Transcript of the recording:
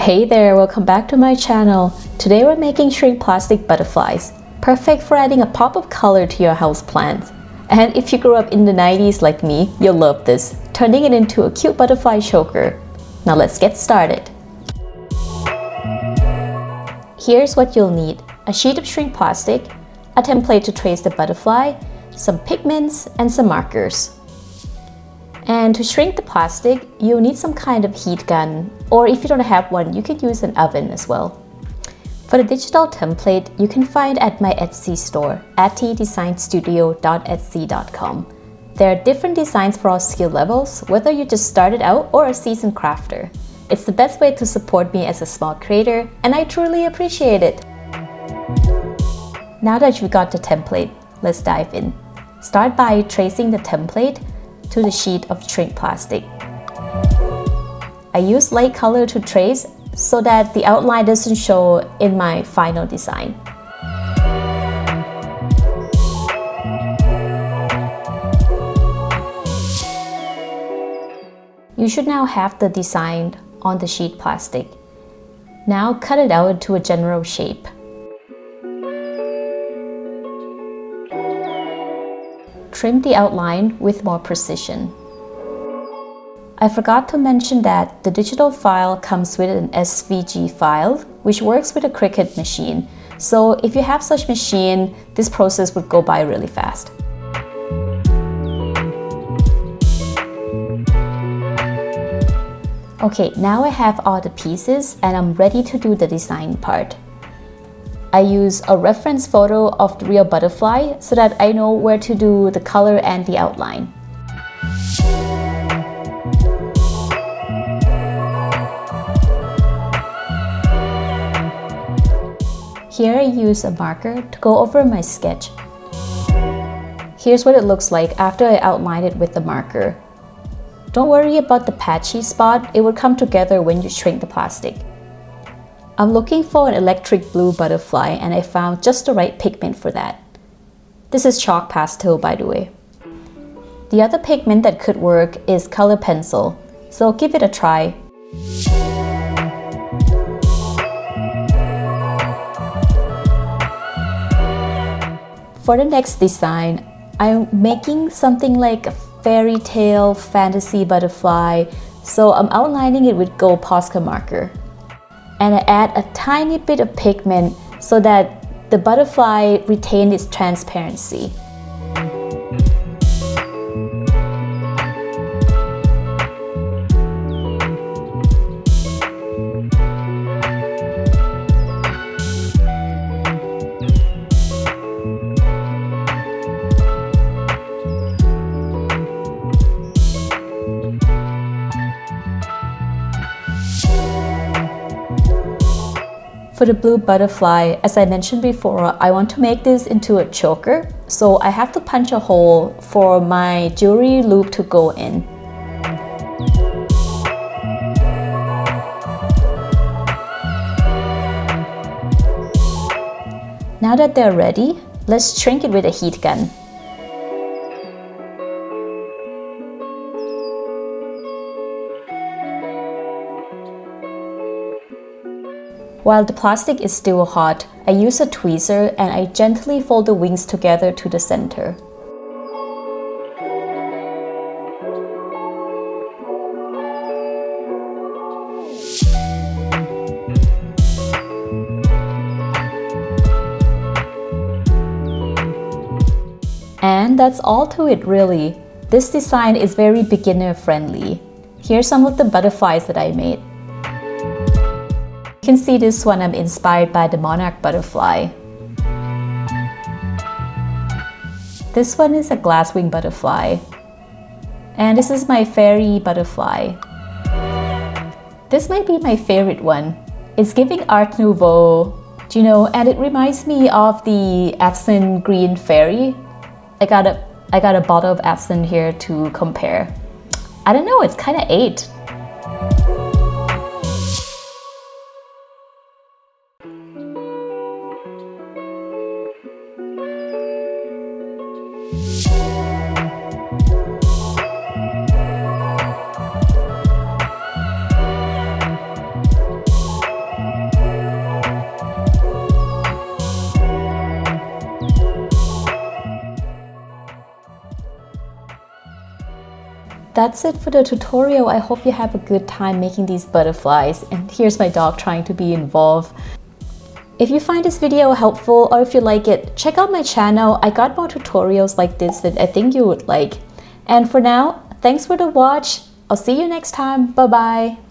Hey there, welcome back to my channel. Today we're making shrink plastic butterflies, perfect for adding a pop of color to your house plants. And if you grew up in the 90s like me, you'll love this, turning it into a cute butterfly choker. Now let's get started. Here's what you'll need: a sheet of shrink plastic, a template to trace the butterfly, some pigments, and some markers. And to shrink the plastic, you'll need some kind of heat gun, or if you don't have one, you could use an oven as well. For the digital template, you can find at my Etsy store, attdesignstudio.etsy.com. There are different designs for all skill levels, whether you just started out or a seasoned crafter. It's the best way to support me as a small creator, and I truly appreciate it. Now that you've got the template, let's dive in. Start by tracing the template to the sheet of shrink plastic. I use light color to trace so that the outline doesn't show in my final design. You should now have the design on the sheet plastic. Now cut it out into a general shape. Trim the outline with more precision. I forgot to mention that the digital file comes with an SVG file, which works with a Cricut machine. So if you have such machine, this process would go by really fast. Okay, now I have all the pieces and I'm ready to do the design part. I use a reference photo of the real butterfly so that I know where to do the color and the outline. Here I use a marker to go over my sketch. Here's what it looks like after I outline it with the marker. Don't worry about the patchy spot, it will come together when you shrink the plastic. I'm looking for an electric blue butterfly and I found just the right pigment for that. This is chalk pastel, by the way. The other pigment that could work is color pencil, so give it a try. For the next design, I'm making something like a fairy tale fantasy butterfly, so I'm outlining it with gold Posca marker. And I add a tiny bit of pigment so that the butterfly retains its transparency. For the blue butterfly, as I mentioned before, I want to make this into a choker, so I have to punch a hole for my jewelry loop to go in. Now that they're ready, let's shrink it with a heat gun. While the plastic is still hot, I use a tweezer and I gently fold the wings together to the center. And that's all to it really. This design is very beginner friendly. Here's some of the butterflies that I made. You can see this one I'm inspired by the monarch butterfly. This one is a glasswing butterfly. And this is my fairy butterfly. This might be my favorite one. It's giving Art Nouveau, you know, and it reminds me of the absinthe green fairy. I got a bottle of absinthe here to compare. I don't know, it's kind of ate. That's it for the tutorial. I hope you have a good time making these butterflies. And here's my dog trying to be involved. If you find this video helpful or if you like it, check out my channel. I got more tutorials like this that I think you would like. And for now, thanks for the watch. I'll see you next time. Bye bye.